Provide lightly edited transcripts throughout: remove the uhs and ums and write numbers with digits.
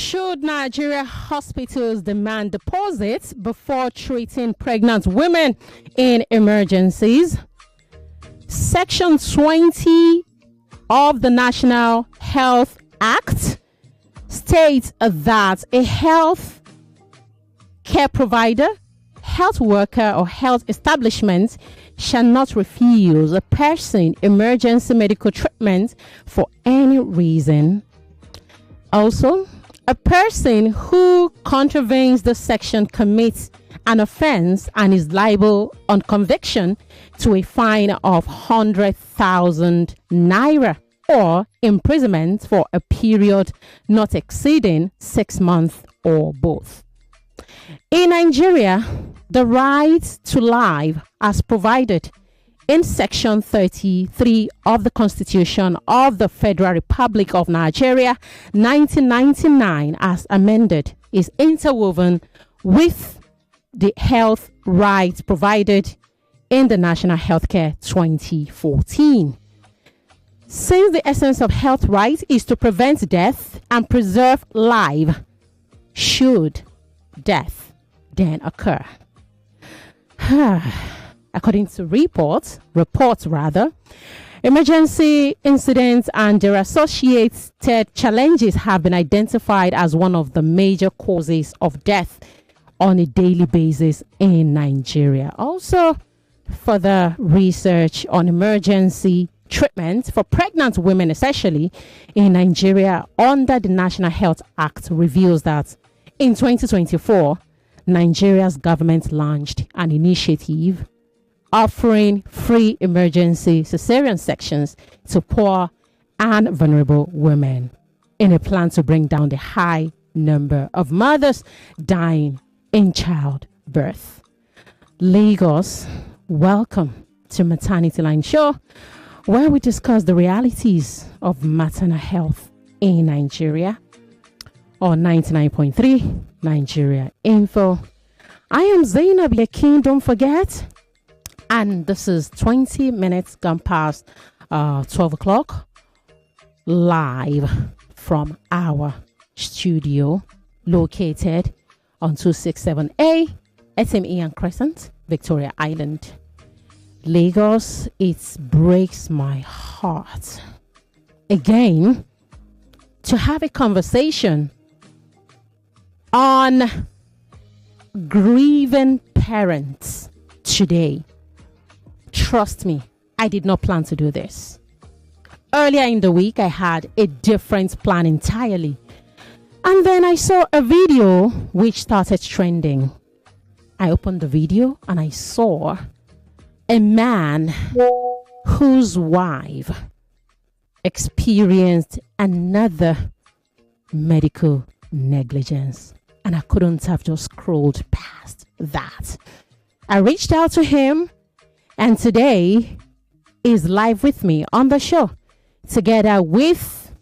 Should Nigeria hospitals demand deposits before treating pregnant women in emergencies? Section 20 of the National Health Act states that a health care provider, health worker, or health establishment shall not refuse a person emergency medical treatment for any reason. Also, a person who contravenes this section commits an offense and is liable on conviction to a fine of 100,000 naira or imprisonment for a period not exceeding 6 months or both. In Nigeria, the right to life as provided in Section 33 of the Constitution of the Federal Republic of Nigeria, 1999, as amended, is interwoven with the health rights provided in the National Healthcare 2014. Since the essence of health rights is to prevent death and preserve life, should death then occur? According to reports, emergency incidents and their associated challenges have been identified as one of the major causes of death on a daily basis in Nigeria. Also, further research on emergency treatment for pregnant women, especially in Nigeria, under the National Health Act, reveals that in 2024, Nigeria's government launched an initiative offering free emergency cesarean sections to poor and vulnerable women in a plan to bring down the high number of mothers dying in childbirth. Lagos, welcome to Maternity Line Show, where we discuss the realities of maternal health in Nigeria on 99.3 Nigeria Info. I am Zaynab, your king, don't forget. And this is 20 minutes gone past 12 o'clock, live from our studio located on 267A, SME and Crescent, Victoria Island, Lagos. It breaks my heart again to have a conversation on grieving parents today. Trust me, I did not plan to do this. Earlier in the week, I had a different plan entirely. And then I saw a video which started trending. I opened the video and I saw a man whose wife experienced another medical negligence. And I couldn't have just scrolled past that. I reached out to him, and today is live with me on the show, together with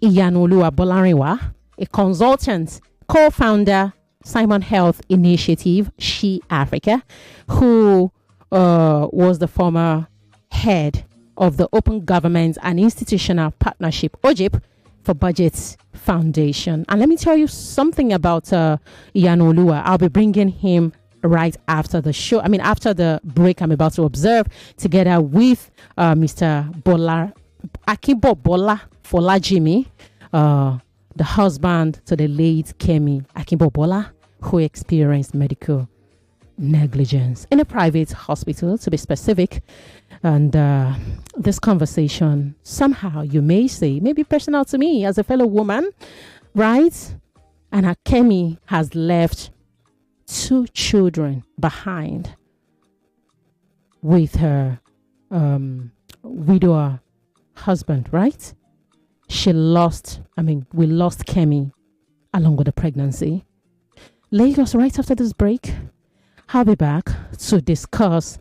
Iyanuoluwa Bolarinwa, a consultant, co-founder, Simon Health Initiative, She Africa, who was the former head of the Open Government and Institutional Partnership, OGIP, for Budget Foundation. And let me tell you something about Iyanuoluwa. I'll be bringing him right after the show. After the break I'm about to observe, together with Mr. Akinbobola Folajimi, the husband to the late Kemi Akinbobola, who experienced medical negligence in a private hospital, to be specific. And this conversation, somehow you may say, may be personal to me as a fellow woman, right? And Kemi has left 2 children behind with her widower husband, right? We lost Kemi along with the pregnancy. Lagos, right after this break, I'll be back to discuss,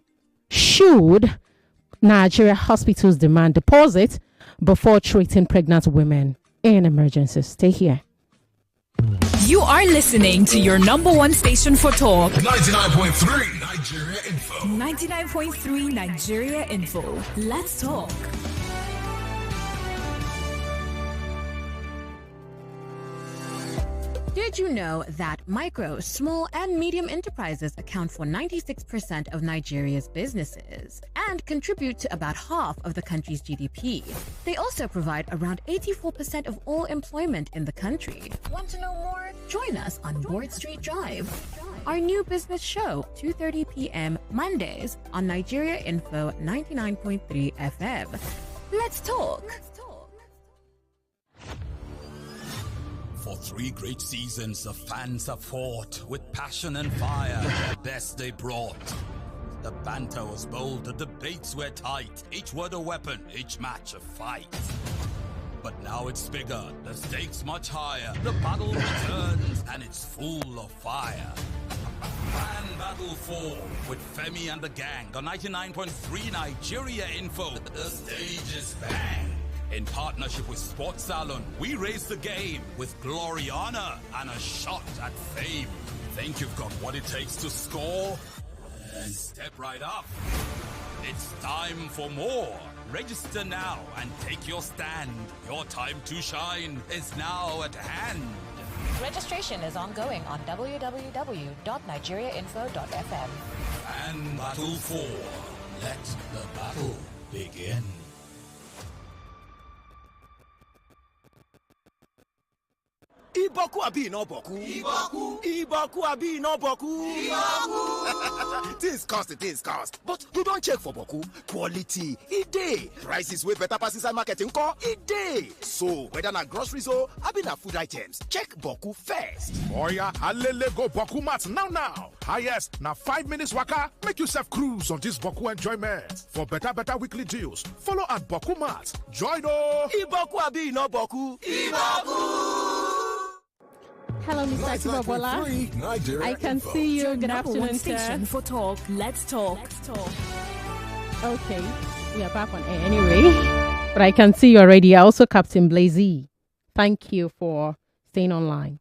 should Nigeria hospitals demand deposit before treating pregnant women in emergencies? Stay here. You are listening to your number one station for talk. 99.3 Nigeria Info. 99.3 Nigeria Info. Let's talk. Did you know that micro, small, and medium enterprises account for 96% of Nigeria's businesses and contribute to about half of the country's GDP? They also provide around 84% of all employment in the country. Want to know more? Join us on Board Street Drive, our new business show, 2:30 p.m. Mondays on Nigeria Info 99.3 FM. Let's talk. For 3 great seasons, the fans have fought with passion and fire. Their best they brought. The banter was bold, the debates were tight. Each word a weapon, each match a fight. But now it's bigger, the stakes much higher. The battle returns, and it's full of fire. Fan Battle 4 with Femi and the gang on 99.3 Nigeria Info. The stage is bang. In partnership with Sports Salon, we raise the game with glory, honor, and a shot at fame. Think you've got what it takes to score? Then step right up. It's time for more. Register now and take your stand. Your time to shine is now at hand. Registration is ongoing on www.nigeriainfo.fm. And Battle 4. Let the battle begin. Iboku abi no boku. Iboku abi no boku. Things cost. But you don't check for boku. Quality, it day. Prices way better pass inside market nko, it day. So, whether na groceries or abi na food items, check boku first. Oya, alele go boku mats now. Highest, na 5 minutes waka. Make yourself cruise on this boku enjoyment. For better weekly deals, follow at boku mats. Join o. Iboku abi no boku. Iboku. Hello, Mr. Akinbobola. I can see you. Good afternoon, Station sir. for talk. Let's talk. Okay, we are back on air anyway. But I can see you already. Also, Captain Blazy. Thank you for staying online.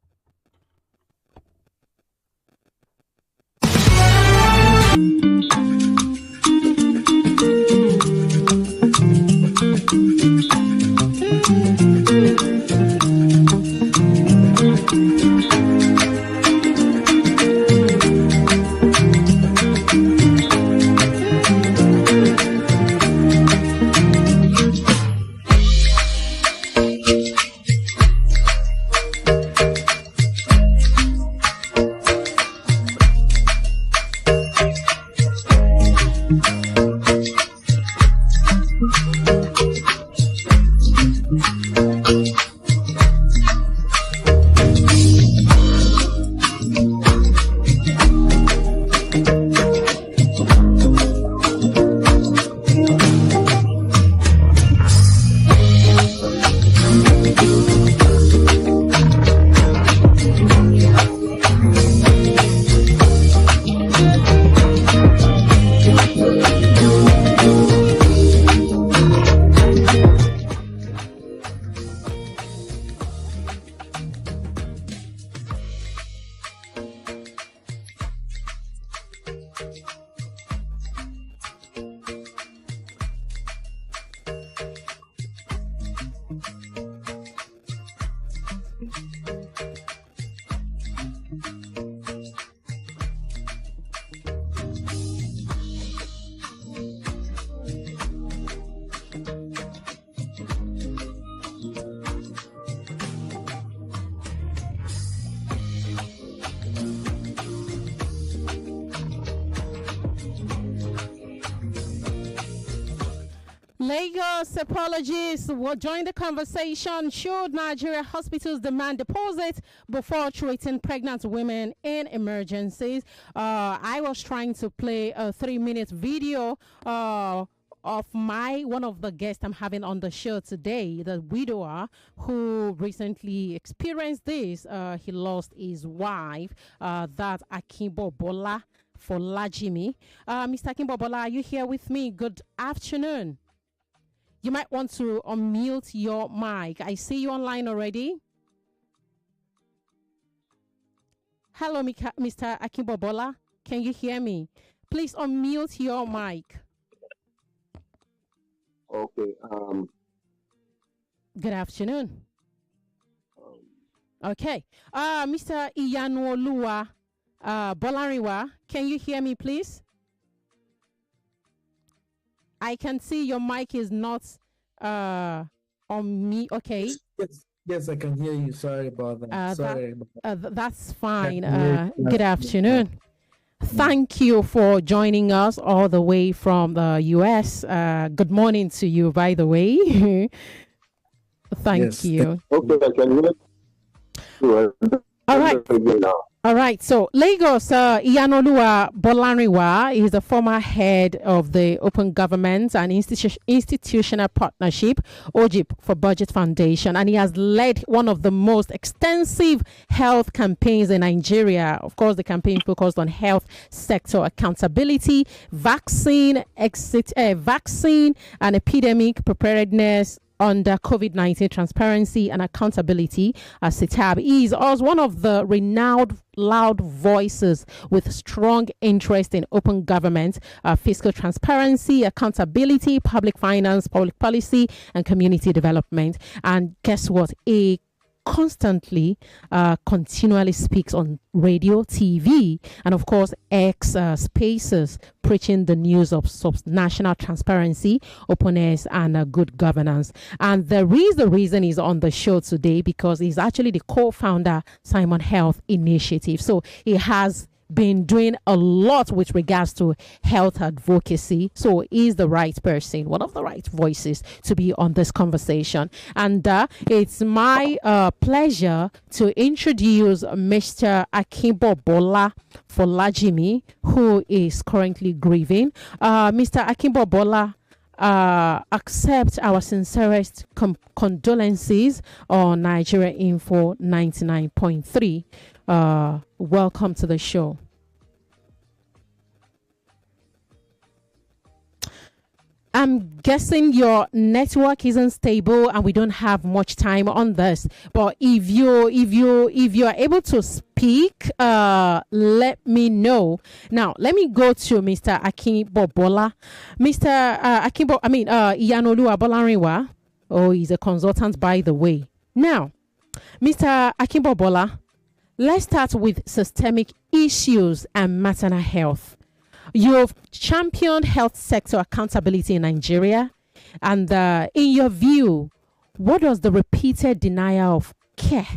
Lagos apologists will join the conversation. Should Nigeria hospitals demand deposits before treating pregnant women in emergencies? I was trying to play a 3-minute video of one of the guests I'm having on the show today, the widower who recently experienced this. He lost his wife, that Akinbobola Folajimi. Mr. Akinbobola, are you here with me? Good afternoon. You might want to unmute your mic. I see you online already. Hello, Mr. Akinbobola. Can you hear me? Please unmute your mic. Okay. Good afternoon. Okay. Mr. Iyanuoluwa, Bolarinwa, can you hear me, please? I can see your mic is not on me. Okay. Yes, I can hear you. Sorry about that. Sorry. That's fine. Yeah, Good afternoon. Thank you for joining us all the way from the US. Good morning to you, by the way. Thank you. Okay, I can hear you. All right. All right. So Lagos, Iyanuoluwa Bolarinwa is the former head of the Open Government and Institutional Partnership, OGIP, for Budget Foundation, and he has led one of the most extensive health campaigns in Nigeria. Of course, the campaign focused on health sector accountability, vaccine and epidemic preparedness under COVID-19 transparency and accountability. CITAB is also one of the renowned loud voices with strong interest in open government, fiscal transparency, accountability, public finance, public policy, and community development. And guess what? Continually speaks on radio, TV, and of course X spaces, preaching the news of national transparency, openness, and good governance. And the reason he's on the show today because he's actually the co-founder Simon Health Initiative. So he has been doing a lot with regards to health advocacy. So he's the right person, one of the right voices to be on this conversation. And it's my pleasure to introduce Mr. Akinbobola Folajimi, who is currently grieving. Mr. Akinbobola, accept our sincerest condolences on Nigeria Info 99.3. Welcome to the show. I'm guessing your network isn't stable and we don't have much time on this. But if you are able to speak, let me know. Now, let me go to Mr. Akinbobola. Mr. Iyanuoluwa Bolarinwa. Oh, he's a consultant, by the way. Now, Mr. Akinbobola, let's start with systemic issues and maternal health. You've championed health sector accountability in Nigeria. And in your view, what does the repeated denial of care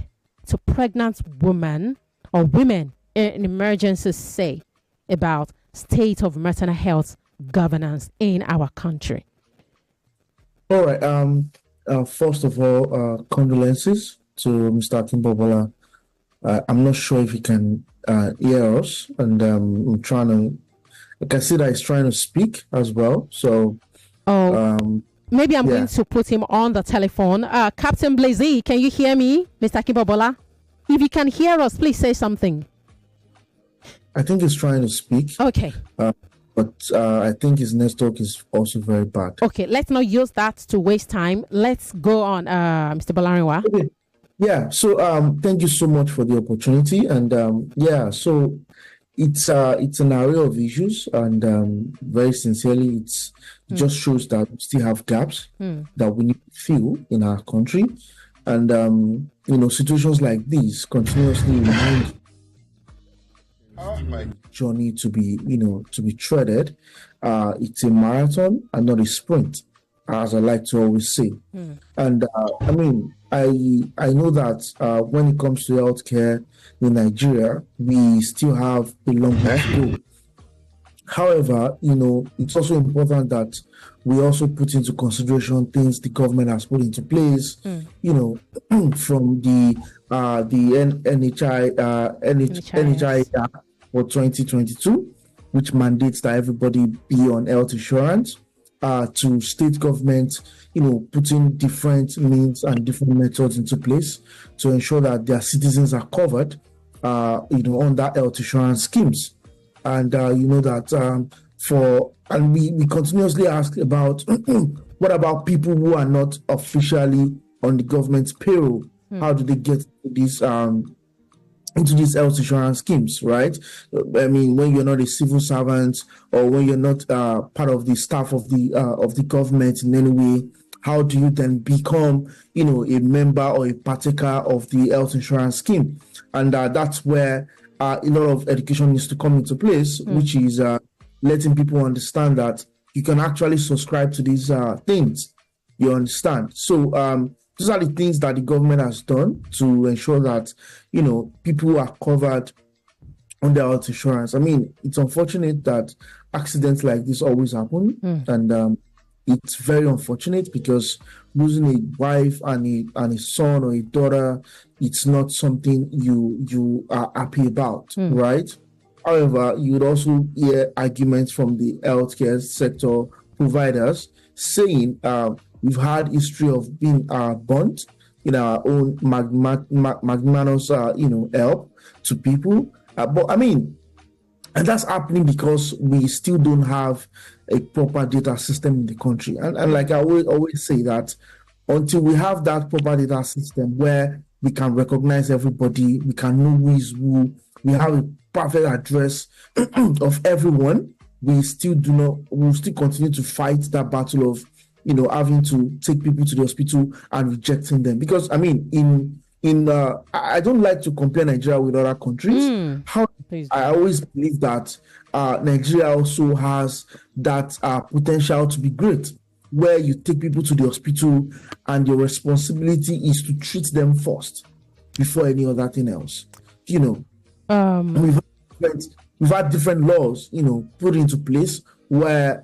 to pregnant women or women in emergencies say about state of maternal health governance in our country? All right. First of all, condolences to Mr. Akinbobola. I'm not sure if he can hear us, and I'm trying to. I can see that he's trying to speak as well. So, maybe I'm going to put him on the telephone. Captain Blazy, can you hear me, Mr. Akinbobola? If you can hear us, please say something. I think he's trying to speak. Okay. But I think his network is also very bad. Okay, let's not use that to waste time. Let's go on, Mr. Bolarinwa. Okay. Yeah, so thank you so much for the opportunity. And so it's an array of issues, and very sincerely, it just shows that we still have gaps that we need to fill in our country. And, situations like these continuously remind journey to be treaded. It's a marathon and not a sprint, as I like to always say. And I know that when it comes to healthcare in Nigeria, we still have a long way to go. However, it's also important that we also put into consideration things the government has put into place. From the NHI for 2022, which mandates that everybody be on health insurance, to state government, putting different means and different methods into place to ensure that their citizens are covered, under health insurance schemes. And we continuously ask about what about people who are not officially on the government's payroll? How do they get into these health insurance schemes, right? I mean, when you're not a civil servant or when you're not part of the staff of the government in any way, how do you then become, a member or a partaker of the health insurance scheme? And that's where a lot of education needs to come into place, which is letting people understand that you can actually subscribe to these things. You understand? So those are the things that the government has done to ensure that, people are covered on their health insurance. I mean, it's unfortunate that accidents like this always happen. And it's very unfortunate because losing a wife and a son or a daughter, it's not something you are happy about, right? However, you would also hear arguments from the healthcare sector providers saying we've had history of being burnt in our own magnanimous, help to people. But I mean, and that's happening because we still don't have a proper data system in the country. And like I always say that until we have that proper data system where we can recognize everybody, we can know who is who, we have a perfect address of everyone, we'll still continue to fight that battle of, having to take people to the hospital and rejecting them. Because I mean, I don't like to compare Nigeria with other countries. I always believe that Nigeria also has that potential to be great, where you take people to the hospital and your responsibility is to treat them first before any other thing else. We've had different laws, put into place where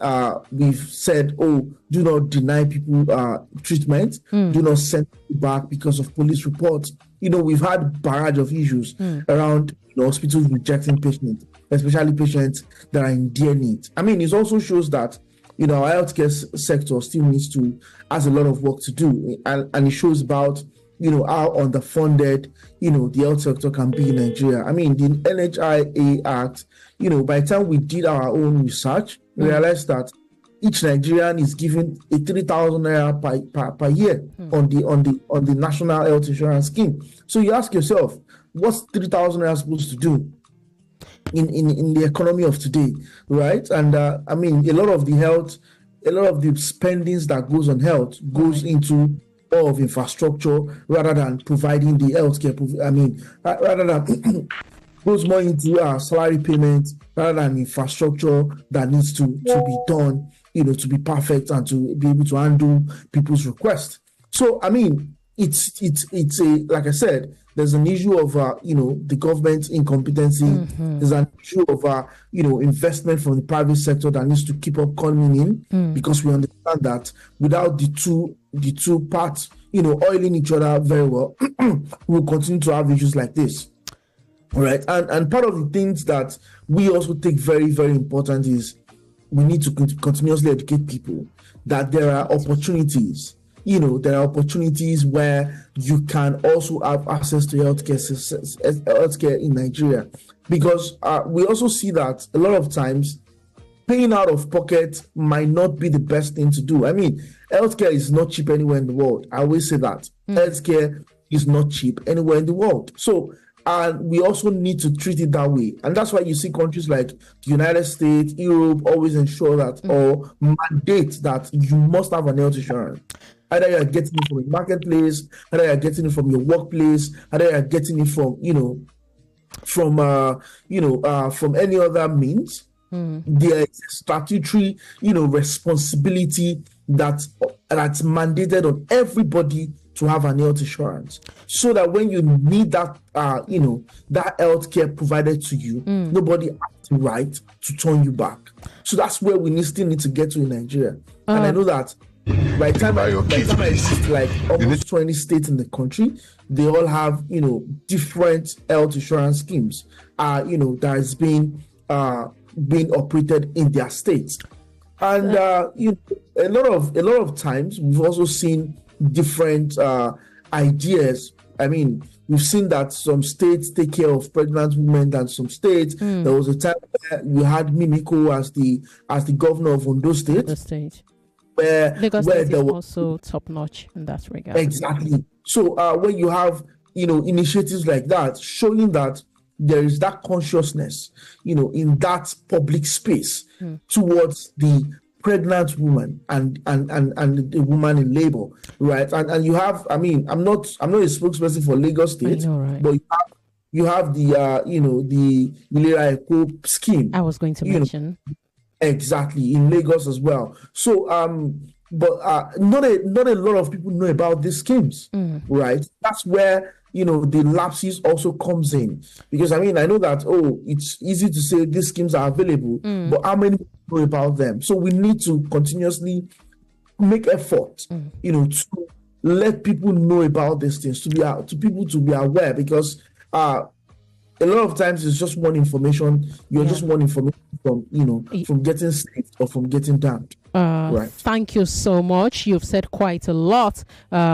we've said, do not deny people treatment, do not send people back because of police reports. We've had barrage of issues around hospitals rejecting patients, especially patients that are in dear need. I mean, it also shows that our healthcare sector still has a lot of work to do, and it shows about how underfunded the health sector can be in Nigeria. I mean, the NHIA Act, by the time we did our own research, we realized that each Nigerian is given a 3,000 naira per year on the national health insurance scheme. So you ask yourself, what's 3,000 naira supposed to do in the economy of today, right? And I mean, a lot of the spendings that goes on health goes into all of infrastructure rather than providing the healthcare. I mean, rather than goes more into salary payments rather than infrastructure that needs to be done, to be perfect and to be able to handle people's requests. So, I mean, it's like I said, there's an issue of the government's incompetency. There's an issue of investment from the private sector that needs to keep up coming in, because we understand that without the two parts oiling each other very well, we'll continue to have issues like this. All right, and part of the things that we also take very, very important is we need to continuously educate people that there are opportunities. There are opportunities where you can also have access to healthcare in Nigeria, because we also see that a lot of times paying out of pocket might not be the best thing to do. I mean, healthcare is not cheap anywhere in the world. I always say that. Healthcare is not cheap anywhere in the world. So, and we also need to treat it that way. And that's why you see countries like the United States, Europe always ensure that or mandate that you must have an health insurance. Either you're getting it from a marketplace, either you're getting it from your workplace, either you're getting it from any other means. There is a statutory, responsibility that's mandated on everybody to have an health insurance, so that when you need that, that health care provided to you, nobody has the right to turn you back. So that's where we still need to get to in Nigeria. And I know that by the time I visit like almost 20 states in the country, they all have, different health insurance schemes, that has been operated in their states. And a lot of times we've also seen different ideas. I mean, we've seen that some states take care of pregnant women than some states. There was a time where we had Mimiko as the governor of Ondo State. Where there was also top notch in that regard. Exactly. So when you have initiatives like that, showing that there is that consciousness in that public space towards the pregnant woman and a woman in labor, right? And you have, I mean, I'm not a spokesperson for Lagos State, right? But you have the the Ilera Eco scheme. I was going to mention exactly in Lagos as well. So but not a lot of people know about these schemes, right? That's where the lapses also comes in, because I mean I know that it's easy to say these schemes are available, but how many people know about them? So we need to continuously make effort, to let people know about these things, to people to be aware, because a lot of times it's just one information. You're just one information from from getting saved or from getting damned. Right. Thank you so much. You've said quite a lot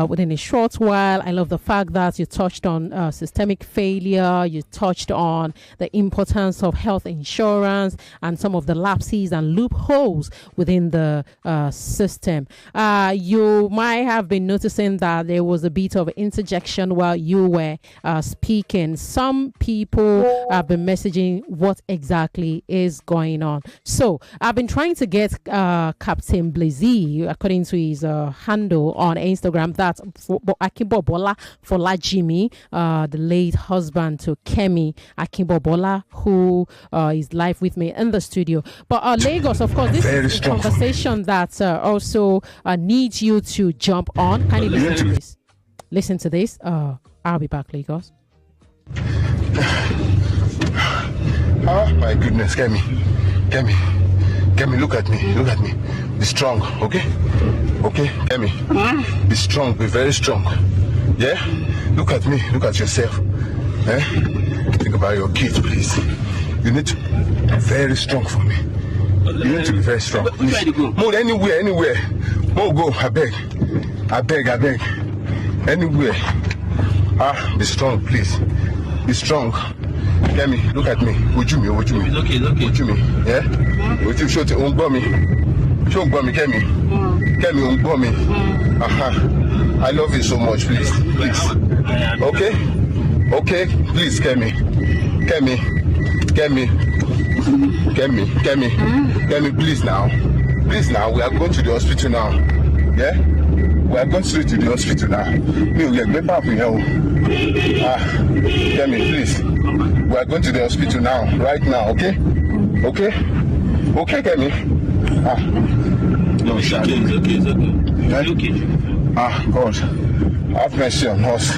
within a short while. I love the fact that you touched on systemic failure. You touched on the importance of health insurance and some of the lapses and loopholes within the system. You might have been noticing that there was a bit of interjection while you were speaking. Some people have been messaging what exactly is going on. So I've been trying to get Captain Blazy, according to his handle on Instagram, that's Akinbobola Folajimi, the late husband to Kemi Akinbobola, who is live with me in the studio. But Lagos, of course, this is a conversation that also needs you to jump on. Can you listen to this? Listen to this. I'll be back, Lagos. Oh my goodness, Kemi, look at me. Be strong, okay, Kemi. Be strong, be very strong. Yeah, look at me, look at yourself. Think about your kids, please. You need to be very strong for me. You need to be very strong. Move anywhere. Move, go, I beg. Anywhere. Be strong, please. Be strong. Kemi, look at me. Ojumi. Okay. Ojumi. Yeah? Ojumi, show te me. Kemi. Kemi, me. I love you so much, please. Okay? Please, Kemi, please now. We are going to the hospital now. Yeah? We are going straight to the hospital now. We will get back from here. Kemi, please. We are going to the hospital now, right now, okay? Okay, Kemi? No, it's okay. God, have mercy on us.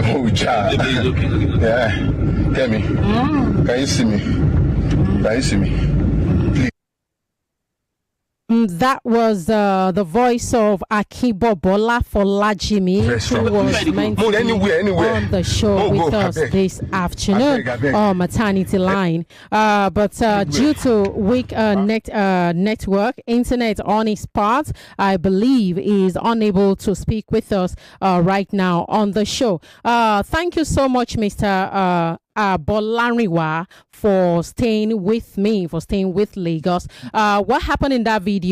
Oh, child. Yeah, Kemi, can you see me? That was the voice of Akinbobola Folajimi, who was meant to be on the show with us this afternoon on Maternity Line. But due to weak network, internet on his part, I believe is unable to speak with us right now on the show. Thank you so much, Mr. Bolarinwa, for staying with me, for staying with Lagos. What happened in that video?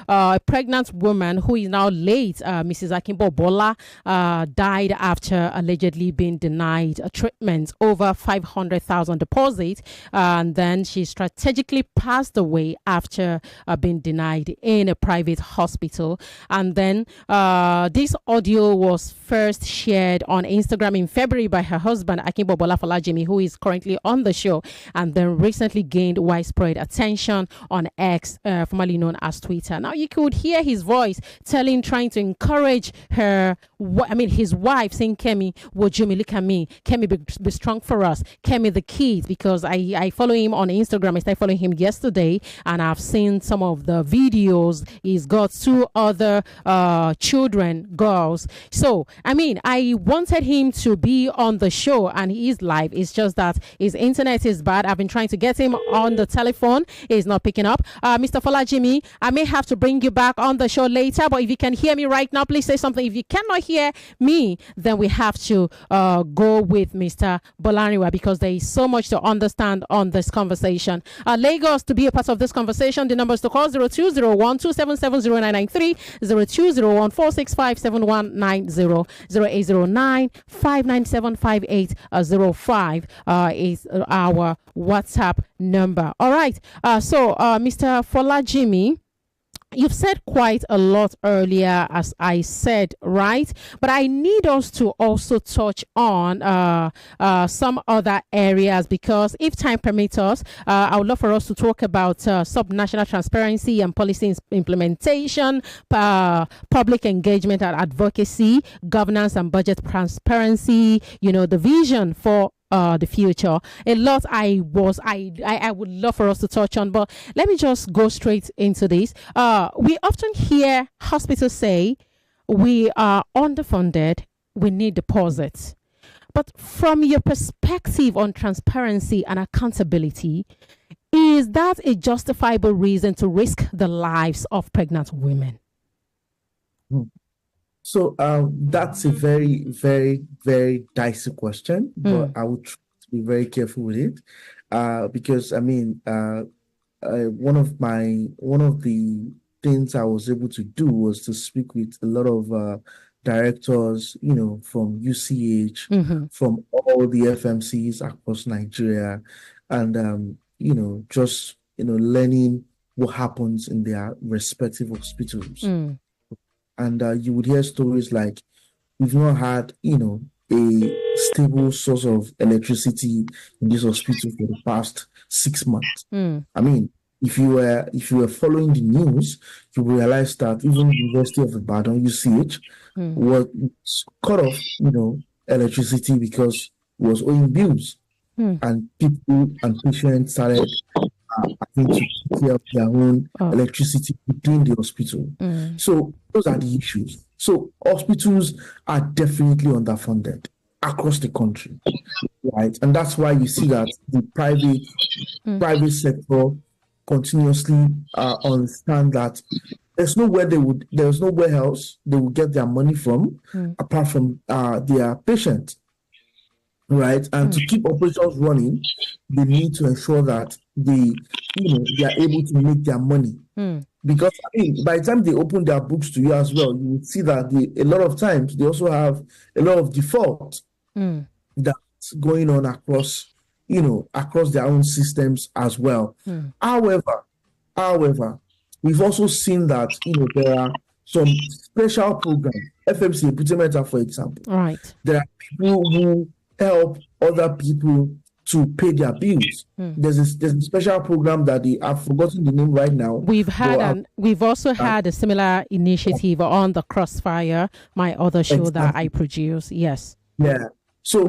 A pregnant woman who is now late, Mrs. Akinbobola, died after allegedly being denied a treatment over 500,000 deposit, and then she strategically passed away after being denied in a private hospital. And then this audio was first shared on Instagram in February by her husband, Akinbobola Folajimi, who is currently on the show, and then recently gained widespread attention on X, formerly known as Twitter. Now you could hear his voice trying to encourage his wife, saying, Kemi, Wojumi, look at me. Kemi, be strong for us. Kemi, the kids, because I follow him on Instagram. I started following him yesterday, and I've seen some of the videos. He's got 2 other children, girls. So, I wanted him to be on the show, and he is live. It's just that his internet is bad. I've been trying to get him on the telephone. He's not picking up. Mr. Folajimi, I may have to bring you back on the show later, but if you can hear me right now, please say something. If you cannot hear me, then we have to go with Mr. Bolarinwa, because there is so much to understand on this conversation. Lagos, to be a part of this conversation, the numbers to call 0201 277 0993, 0201 465 7190, 0809 597 5805. is our WhatsApp number. All right. So, Mr. Folajimi, you've said quite a lot earlier, as I said, right? But I need us to also touch on some other areas, because if time permits us, I would love for us to talk about subnational transparency and policy implementation, public engagement and advocacy, governance and budget transparency, the vision for the future. A lot I would love for us to touch on, but let me just go straight into this. We often hear hospitals say we are underfunded, we need deposits. But from your perspective on transparency and accountability, is that a justifiable reason to risk the lives of pregnant women? So that's a very, very, very dicey question, but I would try to be very careful with it, because one of the things I was able to do was to speak with a lot of directors, from UCH, from all the FMCs across Nigeria, and just learning what happens in their respective hospitals. And you would hear stories like, we've not had, a stable source of electricity in this hospital for the past 6 months. I mean, if you were following the news, you will realize that even the University of Ibadan, UCH, was cut off, electricity because it was owing bills. And people and patients started having to take care of their own electricity within the hospital. So those are the issues. So hospitals are definitely underfunded across the country, right? And that's why you see that the private sector continuously understand that there's nowhere else they would get their money from apart from their patients. Right, and to keep operations running, they need to ensure that they are able to make their money. Because by the time they open their books to you as well, you would see that a lot of times they also have a lot of default that's going on across their own systems as well. However, we've also seen that there are some special programs, FMC Putemeta, for example. Right, there are people who help other people to pay their bills. There's a special program that I've forgotten the name right now. We've also had a similar initiative on the Crossfire, my other show that I produce. Yes. Yeah. So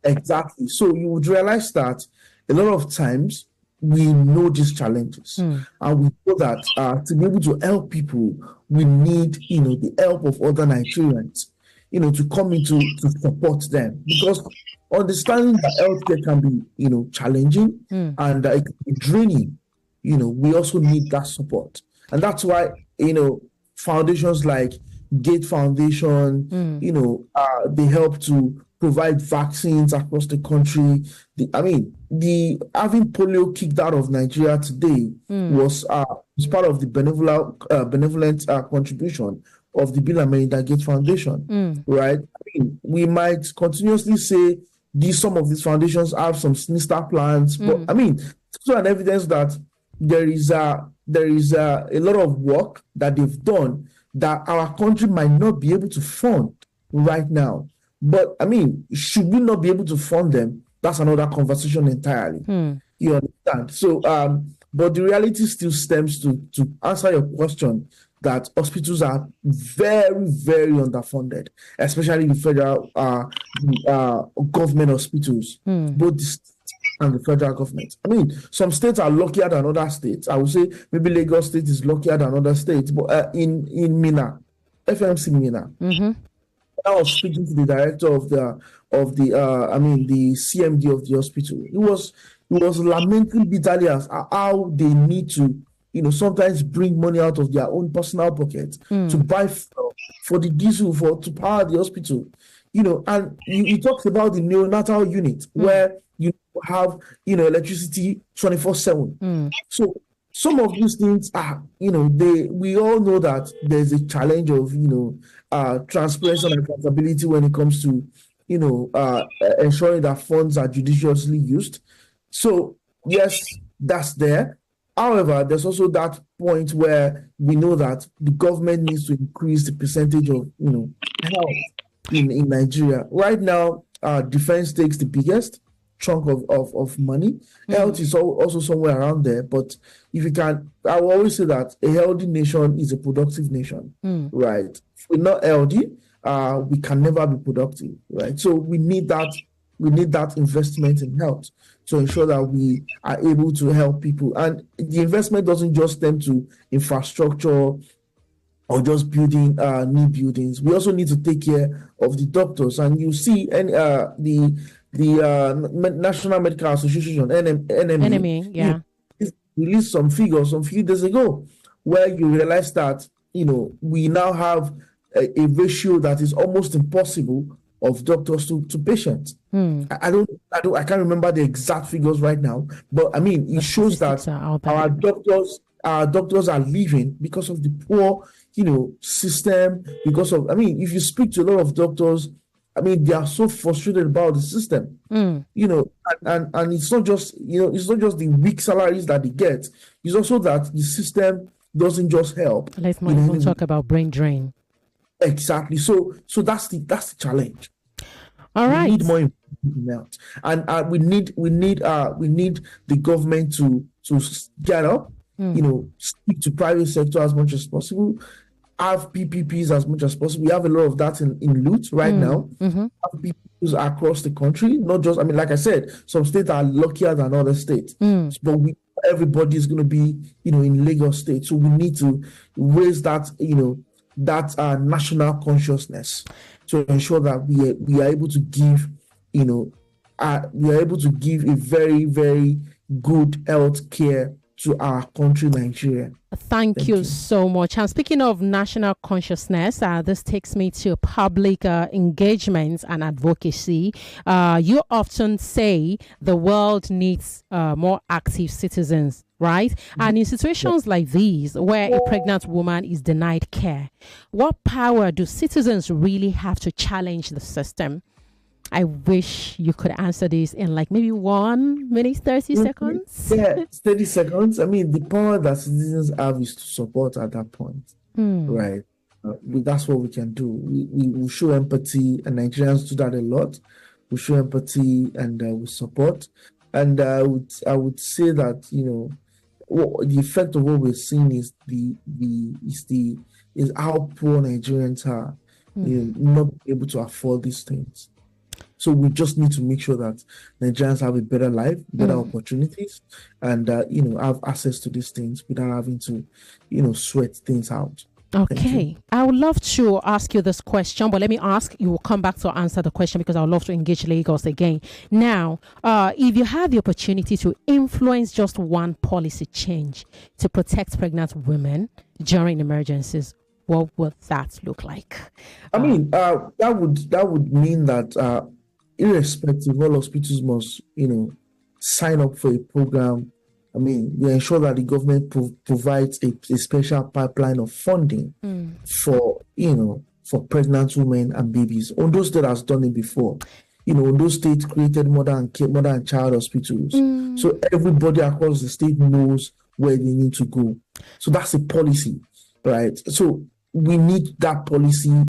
exactly. So you would realize that a lot of times we know these challenges, and we know that to be able to help people, we need the help of other Nigerians, to come in to support them, because understanding that healthcare can be, challenging and it can be draining. We also need that support, and that's why foundations like Gate Foundation, they help to provide vaccines across the country. Having polio kicked out of Nigeria today was part of the benevolent contribution of the Bill and Melinda Gates Foundation, right? We might continuously say some of these foundations have some sinister plans, but it's also an evidence that there is a lot of work that they've done that our country might not be able to fund right now. But should we not be able to fund them? That's another conversation entirely. You understand? So, but the reality still stems to answer your question, that hospitals are very, very underfunded, especially the federal government hospitals, both the state and the federal government. Some states are luckier than other states. I would say maybe Lagos State is luckier than other states, but in Mina, FMC Mina, I was speaking to the director of the CMD of the hospital. It was lamenting bitterly as how they need to sometimes bring money out of their own personal pocket to buy for the diesel to power the hospital. And you talked about the neonatal unit where you have electricity 24/7. So some of these things are we all know that there's a challenge of transparency and accountability when it comes to ensuring that funds are judiciously used. So yes, that's there. However, there's also that point where we know that the government needs to increase the percentage of health in Nigeria. Right now, defense takes the biggest chunk of money. Health is also somewhere around there. But if you can, I will always say that a healthy nation is a productive nation, right? If we're not healthy, we can never be productive, right? So we need that investment in health to ensure that we are able to help people. And the investment doesn't just stem to infrastructure or just building new buildings. We also need to take care of the doctors. And you see, the National Medical Association, NME, yeah, released some figures some few days ago, where you realize that we now have a ratio that is almost impossible of doctors to patients. I can't remember the exact figures right now, but I mean it shows that our doctors are leaving because of the poor system. Because of, I mean, if you speak to a lot of doctors, I mean, they are so frustrated about the system, and it's not just the weak salaries that they get. It's also that the system doesn't just help. Let's not even talk about brain drain. Exactly. So that's the challenge. All right. We need more improvement, and we need the government to get up. Speak to private sector as much as possible. Have PPPs as much as possible. We have a lot of that in Lut right now. Have PPPs across the country, not just, I mean, like I said, some states are luckier than other states, but everybody is going to be, in Lagos State. So we need to raise that, that national consciousness to ensure that we are able to give, a very, very good health care to our country, Nigeria. Thank you so much. And speaking of national consciousness, this takes me to public engagement and advocacy. You often say the world needs more active citizens, right? And in situations like these, where a pregnant woman is denied care, what power do citizens really have to challenge the system? I wish you could answer this in like maybe 1 minute, 30 seconds. Yeah, 30 seconds. I mean, the power that citizens have is to support at that point, right? That's what we can do. We show empathy, and Nigerians do that a lot. We show empathy and we support. And I would say that the effect of what we're seeing is is how poor Nigerians are, not able to afford these things. So we just need to make sure that Nigerians have a better life, better opportunities, and have access to these things without having to, sweat things out. Okay, I would love to ask you this question, but let me ask, you will come back to answer the question because I would love to engage Lagos again. Now, if you have the opportunity to influence just one policy change to protect pregnant women during emergencies, what would that look like? I mean, that would mean that irrespective, all hospitals must, sign up for a program. I mean, we ensure that the government provides a special pipeline of funding for pregnant women and babies. Ondo State has done it before. Ondo State created mother and child hospitals. So everybody across the state knows where they need to go. So that's a policy, right? So we need that policy